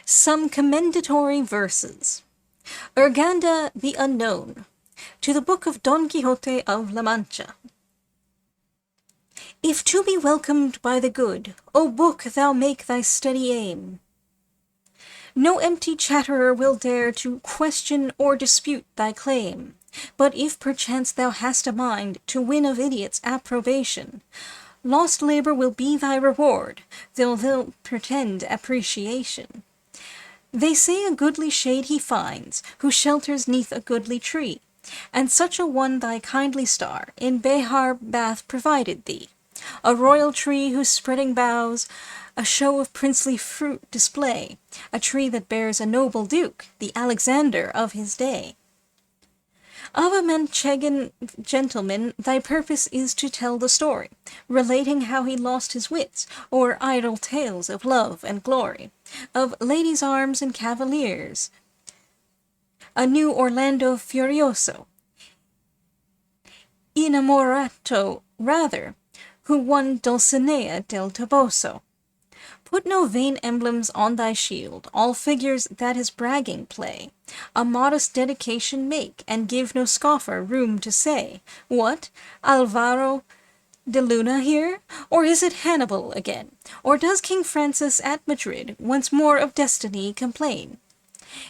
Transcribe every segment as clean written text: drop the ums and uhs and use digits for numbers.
Some commendatory verses. Urganda the Unknown, to the book of Don Quixote of La Mancha. If to be welcomed by the good, O book, thou make thy steady aim, no empty chatterer will dare to question or dispute thy claim. But if perchance thou hast a mind to win of idiots' approbation, lost labor will be thy reward, though they'll pretend appreciation. They say a goodly shade he finds, who shelters 'neath a goodly tree, and such a one thy kindly star in Behar Bath provided thee. A royal tree whose spreading boughs a show of princely fruit display, a tree that bears a noble duke, the Alexander of his day. Of a Manchegan gentleman thy purpose is to tell the story, relating how he lost his wits, or idle tales of love and glory, of ladies' arms and cavaliers, a new Orlando Furioso, innamorato rather, who won Dulcinea del Toboso. Put no vain emblems on thy shield, all figures that is bragging play. A modest dedication make, and give no scoffer room to say, What, Alvaro de Luna here? Or is it Hannibal again? Or does King Francis at Madrid once more of destiny complain?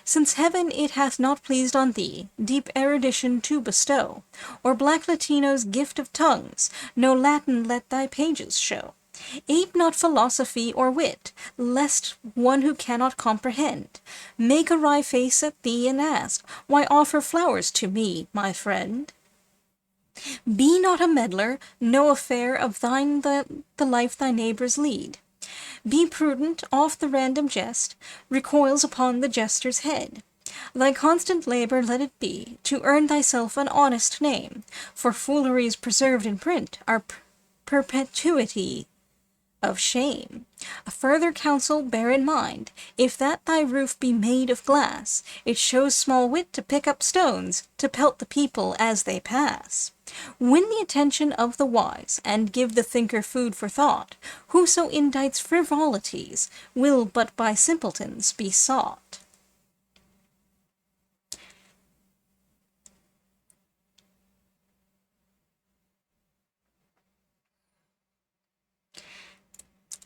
Since heaven it hath not pleased on thee deep erudition to bestow, or black Latino's gift of tongues, no Latin let thy pages show. Ape not philosophy or wit, lest one who cannot comprehend make a wry face at thee and ask, Why offer flowers to me, my friend? Be not a meddler, no affair of thine the life thy neighbours lead. Be prudent, oft the random jest recoils upon the jester's head. Thy constant labour let it be to earn thyself an honest name, for fooleries preserved in print are perpetuity of shame. A further counsel bear in mind, if that thy roof be made of glass, it shows small wit to pick up stones, to pelt the people as they pass. Win the attention of the wise, and give the thinker food for thought. Whoso indites frivolities will but by simpletons be sought.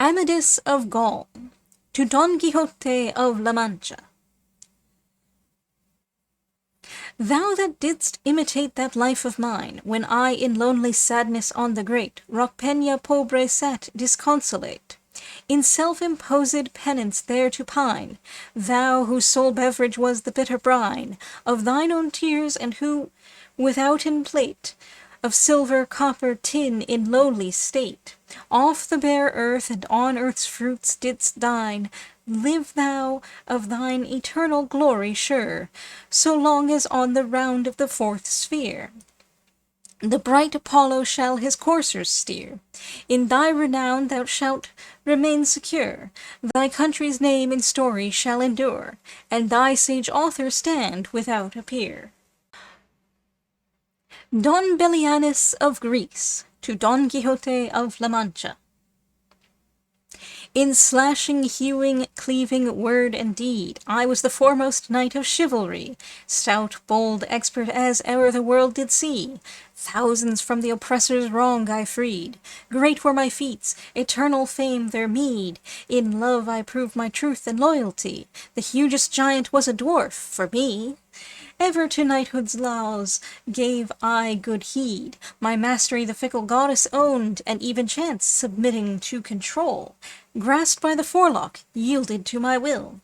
Amadis of Gaul, to Don Quixote of La Mancha. Thou that didst imitate that life of mine, when I in lonely sadness on the great Rock Peña Pobre sat disconsolate, in self-imposed penance there to pine, thou whose sole beverage was the bitter brine of thine own tears, and who, withouten plate, of silver, copper, tin, in lowly state, off the bare earth and on earth's fruits didst dine, live thou of thine eternal glory sure, so long as on the round of the fourth sphere the bright Apollo shall his coursers steer. In thy renown thou shalt remain secure, thy country's name in story shall endure, and thy sage author stand without a peer. Don Belianis of Greece, to Don Quixote of La Mancha. In slashing, hewing, cleaving, word and deed, I was the foremost knight of chivalry, stout, bold, expert as e'er the world did see. Thousands from the oppressor's wrong I freed. Great were my feats, eternal fame their meed. In love I proved my truth and loyalty. The hugest giant was a dwarf for me. Ever to knighthood's laws gave I good heed. My mastery the fickle goddess owned, and even chance, submitting to control, grasped by the forelock, yielded to my will.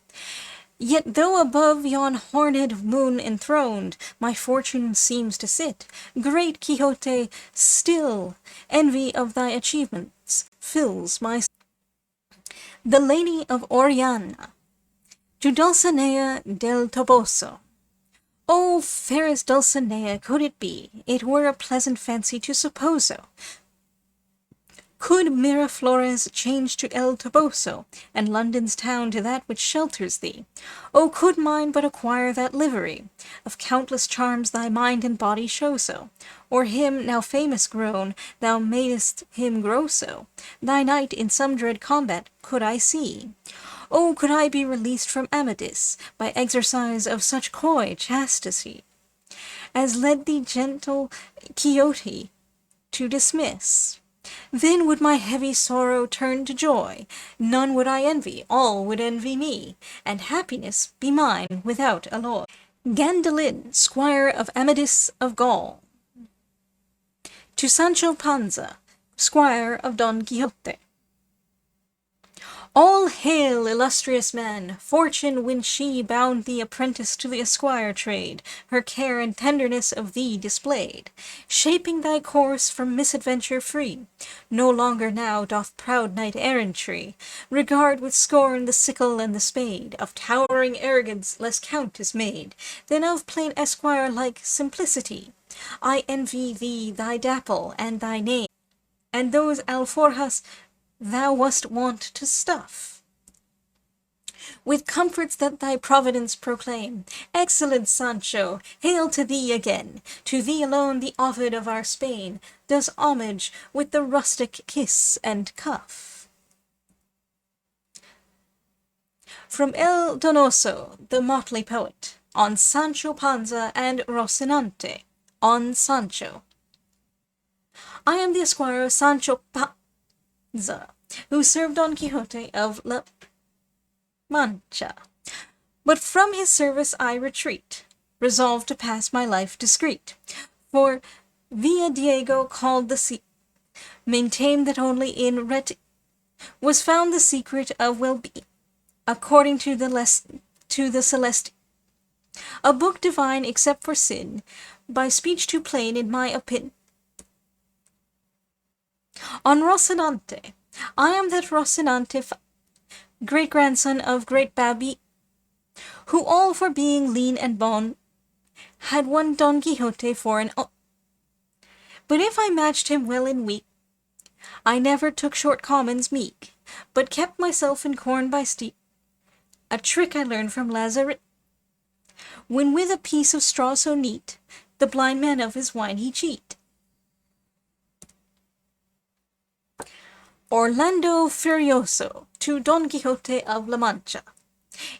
Yet though above yon horned moon enthroned my fortune seems to sit, great Quixote, still envy of thy achievements fills my The Lady of Oriana, to Dulcinea del Toboso. O fairest Dulcinea, could it be, it were a pleasant fancy to suppose so, could Miraflores change to El Toboso, and London's town to that which shelters thee? O could mine but acquire that livery, of countless charms thy mind and body show so, or him, now famous grown, thou madest him grow so, thy knight in some dread combat could I see, Oh, could I be released from Amadis by exercise of such coy chastity as led the gentle Quixote to dismiss, then would my heavy sorrow turn to joy, none would I envy, all would envy me, and happiness be mine without alloy. Gandalin, squire of Amadis of Gaul, to Sancho Panza, squire of Don Quixote. All hail, illustrious man! Fortune, when she bound thee apprentice to the esquire trade, her care and tenderness of thee displayed, shaping thy course from misadventure free. No longer now doth proud knight-errantry regard with scorn the sickle and the spade, of towering arrogance less count is made than of plain esquire-like simplicity. I envy thee thy dapple and thy name, and those alforjas thou wast wont to stuff with comforts that thy providence proclaim. Excellent Sancho, hail to thee again! To thee alone the Ovid of our Spain does homage with the rustic kiss and cuff. From El Donoso, the motley poet, on Sancho Panza and Rocinante, on Sancho. I am the esquire of Sancho Panza, who served Don Quixote of La Mancha. But from his service I retreat, resolved to pass my life discreet. For Villa Diego called the maintained that only in was found the secret of well-being, according to the Celeste, a book divine except for sin, by speech too plain in my opinion. On Rocinante, I am that Rocinante, great-grandson of great Babi, who all for being lean and bon had won Don Quixote for an but if I matched him well in weak, I never took short commons meek, but kept myself in corn by steep, a trick I learned from Lazarus, when with a piece of straw so neat, the blind man of his wine he cheat. Orlando Furioso, to Don Quixote of La Mancha.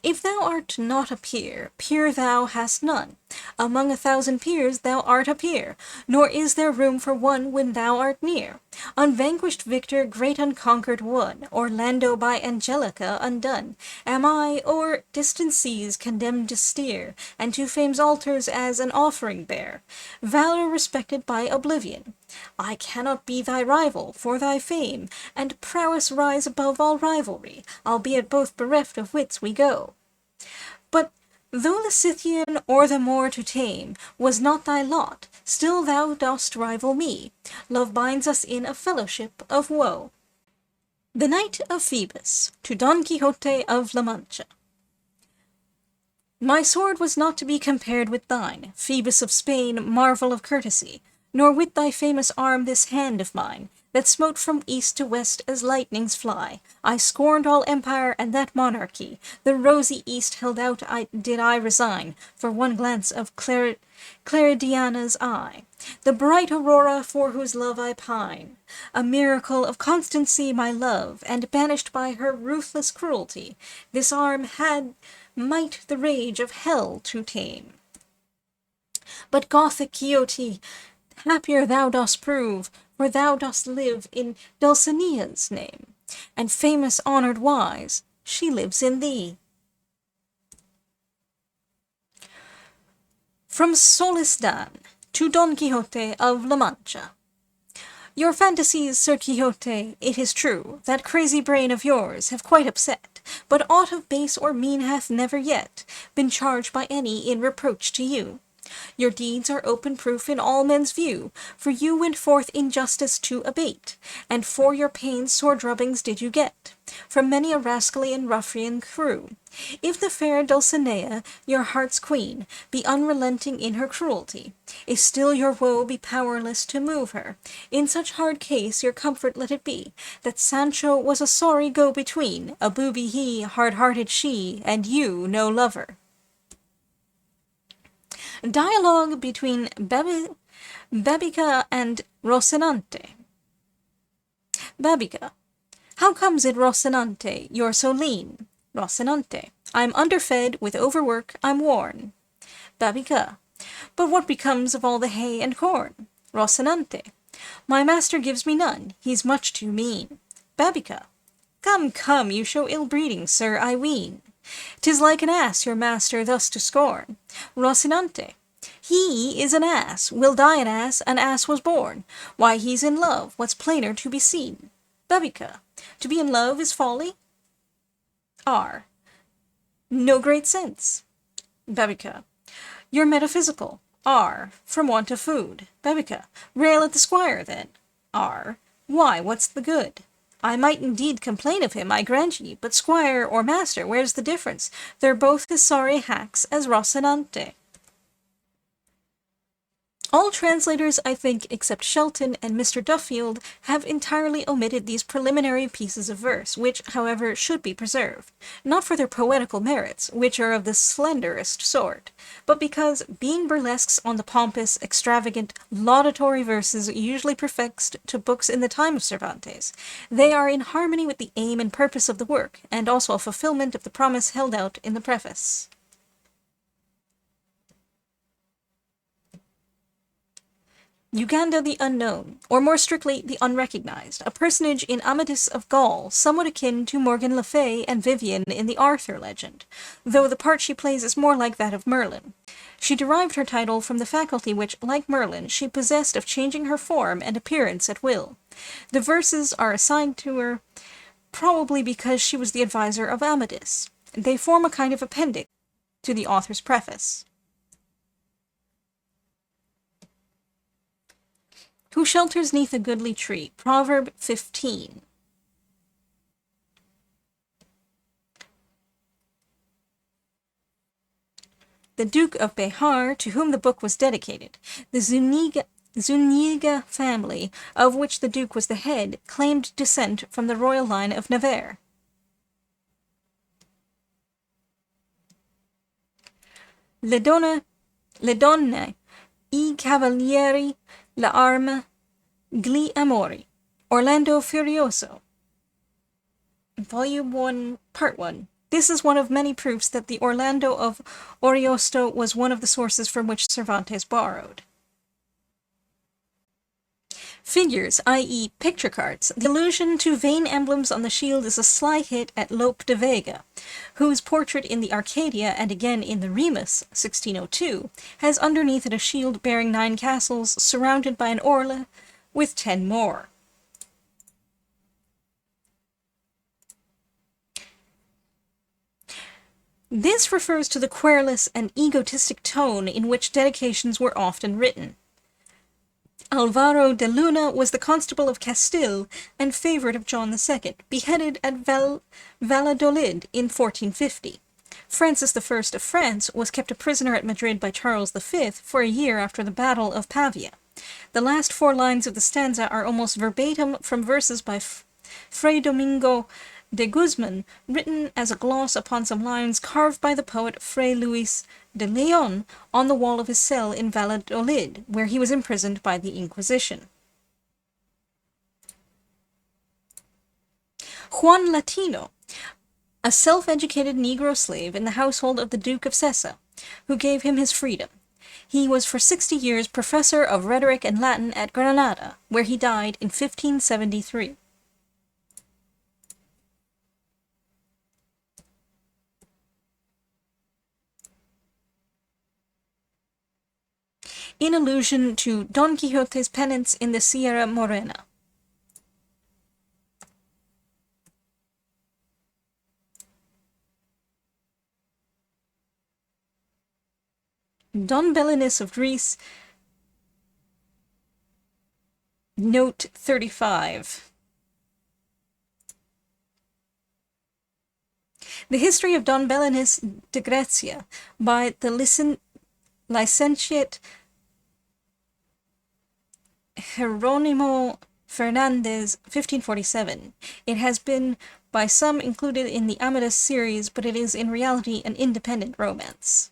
If thou art not a peer, peer thou hast none. Among 1,000 peers thou art a peer, nor is there room for one when thou art near. Unvanquished victor, great unconquered one, Orlando by Angelica undone, am I o'er distant seas condemned to steer, and to fame's altars as an offering bear. Valor respected by oblivion. I cannot be thy rival, for thy fame and prowess rise above all rivalry, albeit both bereft of wits we go. But though the Scythian or the Moor to tame was not thy lot, still thou dost rival me. Love binds us in a fellowship of woe. The Knight of Phoebus, to Don Quixote of La Mancha. My sword was not to be compared with thine, Phoebus of Spain, marvel of courtesy, nor with thy famous arm this hand of mine, that smote from east to west as lightnings fly. I scorned all empire and that monarchy, the rosy east held out did I resign, for one glance of Claridiana's eye, the bright aurora for whose love I pine, a miracle of constancy my love, and banished by her ruthless cruelty, this arm had might the rage of hell to tame. But Gothic Quixote, happier thou dost prove, for thou dost live in Dulcinea's name, and famous honoured wise she lives in thee. From Solisdan, to Don Quixote of La Mancha. Your fantasies, Sir Quixote, it is true, that crazy brain of yours have quite upset, but aught of base or mean hath never yet been charged by any in reproach to you. Your deeds are open proof in all men's view, for you went forth injustice to abate, and for your pains sore drubbings did you get, from many a rascally and ruffian crew. If the fair Dulcinea, your heart's queen, be unrelenting in her cruelty, if still your woe be powerless to move her, in such hard case your comfort let it be, that Sancho was a sorry go-between, a booby he, hard-hearted she, and you no lover. Dialogue between Babica and Rocinante. Babica. How comes it, Rocinante, you're so lean? Rocinante. I'm underfed, with overwork I'm worn. Babica. But what becomes of all the hay and corn? Rocinante. My master gives me none, he's much too mean. Babica. Come, come, you show ill breeding, sir, I ween. 'Tis like an ass your master thus to scorn. Rocinante. He is an ass, will die an ass was born. Why, he's in love, what's plainer to be seen? Babica. To be in love is folly? R. No great sense. Babica. You're metaphysical. R. From want of food. Babica. Rail at the squire, then. R. Why, what's the good? I might indeed complain of him, I grant ye, but squire or master, where's the difference? They're both as sorry hacks as Rocinante. All translators, I think, except Shelton and Mr. Duffield, have entirely omitted these preliminary pieces of verse, which, however, should be preserved, not for their poetical merits, which are of the slenderest sort, but because, being burlesques on the pompous, extravagant, laudatory verses usually prefixed to books in the time of Cervantes, they are in harmony with the aim and purpose of the work, and also a fulfillment of the promise held out in the preface. Uganda the Unknown, or more strictly, the Unrecognized, a personage in Amadis of Gaul, somewhat akin to Morgan Le Fay and Vivian in the Arthur legend, though the part she plays is more like that of Merlin. She derived her title from the faculty which, like Merlin, she possessed of changing her form and appearance at will. The verses are assigned to her probably because she was the advisor of Amadis. They form a kind of appendix to the author's preface. Who shelters neath a goodly tree? Proverb 15. The Duke of Behar, to whom the book was dedicated, the Zuniga family, of which the Duke was the head, claimed descent from the royal line of Navarre. Le donne I cavalieri la arma gli amori. Orlando Furioso. Volume 1, Part 1. This is one of many proofs that the Orlando of Ariosto was one of the sources from which Cervantes borrowed. Figures, i.e. picture cards. The allusion to vain emblems on the shield is a sly hit at Lope de Vega, whose portrait in the Arcadia and again in the Remus, 1602, has underneath it a shield bearing 9 castles surrounded by an orla with 10 more. This refers to the querulous and egotistic tone in which dedications were often written. Alvaro de Luna was the constable of Castile and favorite of John II, beheaded at Valladolid in 1450. Francis I of France was kept a prisoner at Madrid by Charles V for a year after the Battle of Pavia. The last 4 lines of the stanza are almost verbatim from verses by Fray Domingo de Guzman, written as a gloss upon some lines carved by the poet Fray Luis de Leon on the wall of his cell in Valladolid, where he was imprisoned by the Inquisition. Juan Latino, a self-educated Negro slave in the household of the Duke of Sessa, who gave him his freedom. He was for 60 years professor of rhetoric and Latin at Granada, where he died in 1573. In allusion to Don Quixote's penance in the Sierra Morena. Don Belinus of Greece, Note 35. The history of Don Belinus de Grecia by the licentiate Jeronimo Fernandez, 1547. It has been by some included in the Amadis series, but it is in reality an independent romance.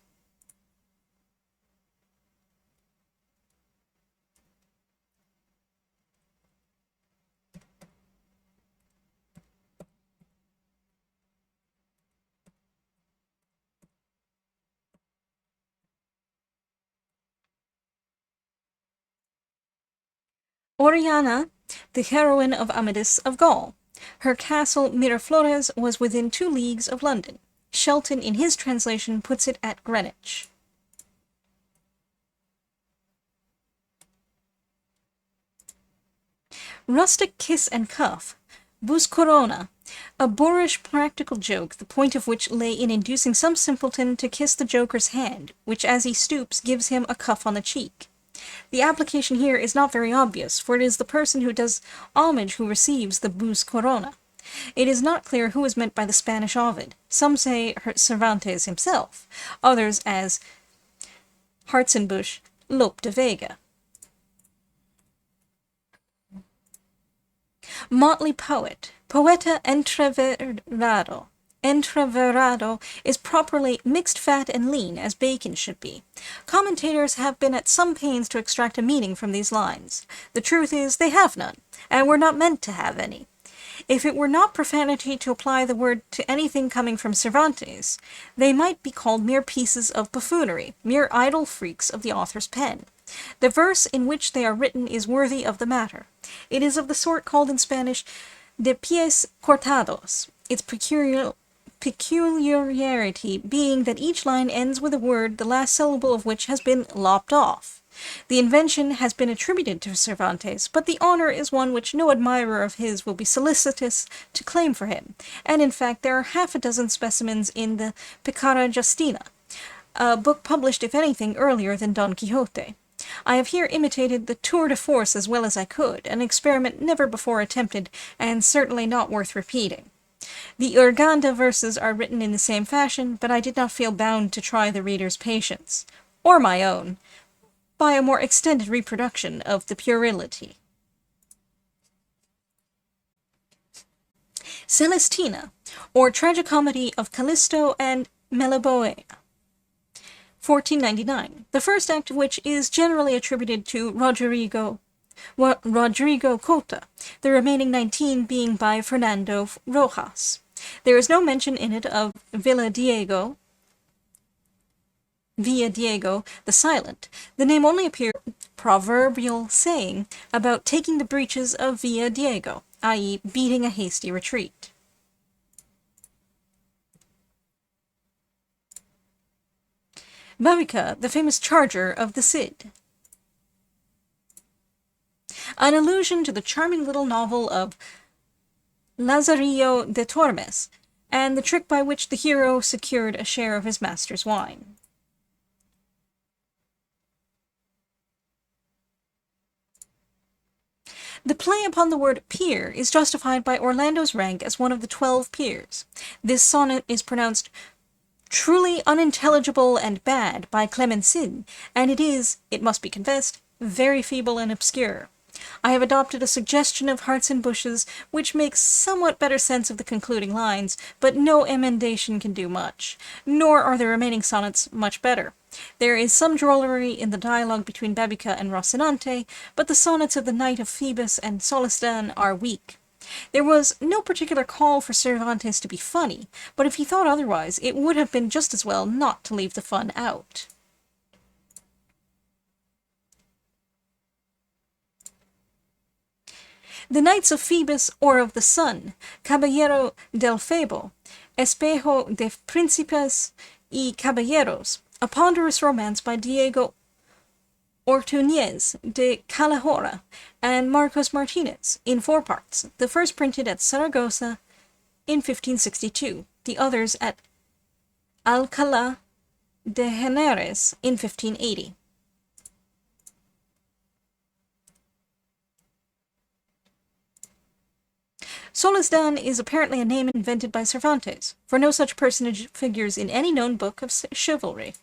Oriana, the heroine of Amadis of Gaul. Her castle Miraflores was within 2 leagues of London. Shelton, in his translation, puts it at Greenwich. Rustic kiss and cuff. Buscorona, a boorish practical joke, the point of which lay in inducing some simpleton to kiss the joker's hand, which as he stoops gives him a cuff on the cheek. The application here is not very obvious, for it is the person who does homage who receives the buscorona. It is not clear who is meant by the Spanish Ovid. Some say Cervantes himself, others as Hartzenbusch, Lope de Vega. Motley poet, poeta entreverado. Entreverado is properly mixed fat and lean, as bacon should be. Commentators have been at some pains to extract a meaning from these lines. The truth is, they have none, and were not meant to have any. If it were not profanity to apply the word to anything coming from Cervantes, they might be called mere pieces of buffoonery, mere idle freaks of the author's pen. The verse in which they are written is worthy of the matter. It is of the sort called in Spanish de pies cortados, its peculiarity being that each line ends with a word the last syllable of which has been lopped off. The invention has been attributed to Cervantes, but the honor is one which no admirer of his will be solicitous to claim for him, and in fact there are half a dozen specimens in the Picara Justina, a book published, if anything, earlier than Don Quixote. I have here imitated the tour de force as well as I could, an experiment never before attempted, and certainly not worth repeating. The Urganda verses are written in the same fashion, but I did not feel bound to try the reader's patience, or my own, by a more extended reproduction of the puerility. Celestina, or Tragicomedy of Callisto and Meliboea, 1499, the first act of which is generally attributed to Rodrigo Cota, the remaining 19 being by Fernando Rojas. There is no mention in it of Villa Diego, the Silent. The name only appears in a proverbial saying about taking the breaches of Villa Diego, i.e. beating a hasty retreat. Babica, the famous charger of the Cid. An allusion to the charming little novel of Lazarillo de Tormes, and the trick by which the hero secured a share of his master's wine. The play upon the word peer is justified by Orlando's rank as one of the 12 peers. This sonnet is pronounced truly unintelligible and bad by Clemencin, and it is, it must be confessed, very feeble and obscure. I have adopted a suggestion of Hartzenbusch's, which makes somewhat better sense of the concluding lines, but no emendation can do much, nor are the remaining sonnets much better. There is some drollery in the dialogue between Babica and Rocinante, but the sonnets of the Knight of Phoebus and Solestan are weak. There was no particular call for Cervantes to be funny, but if he thought otherwise, it would have been just as well not to leave the fun out. The Knights of Phoebus or of the Sun, Caballero del Febo, Espejo de Príncipes y Caballeros, a ponderous romance by Diego Ortuñez de Calahorra and Marcos Martinez, in 4 parts, the first printed at Saragossa in 1562, the others at Alcalá de Henares in 1580. Solesdan is apparently a name invented by Cervantes, for no such personage figures in any known book of chivalry.